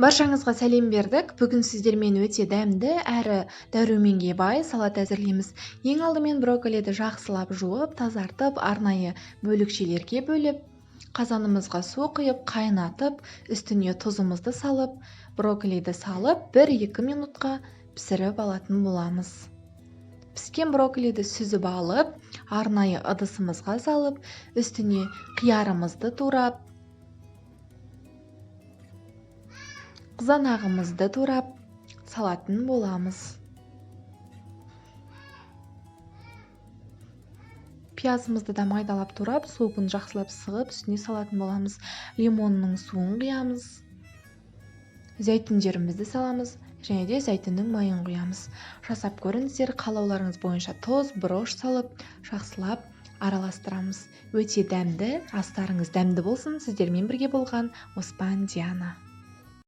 Баршаңызға сәлем бердік. Бүгін сіздермен өте дәмді әрі дәруменге бай салат әзірлейміз. Ең алдымен брокколиді жақсылап жуып, тазартып, арнайы бөлікшелерге бөліп, қазанымызға су құйып, қайнатып, үстіне тұзымызды салып, брокколиді салып, 1-2 минутқа пісіріп алатын боламыз. Піскен брокколиді сүзіп алып, арнайы ыдысымызға салып, үстіне қиярымызды турап, қызанағымызды турап салатын боламыз. Пиязымызды да майдалап турап, суын жақсылап сығып, үстіне салатын боламыз. Лимонның суын құямыз. Зәйтүндерімізді саламыз, және де зәйтүннің майын құямыз. Жасап көріңіздер, қалауларыңыз бойынша тұз, бұрыш салып, жақсылап араластырамыз. Өте дәмді, астарыңыз дәмді болсын. Сіздермен бірге болған Оспан Диана.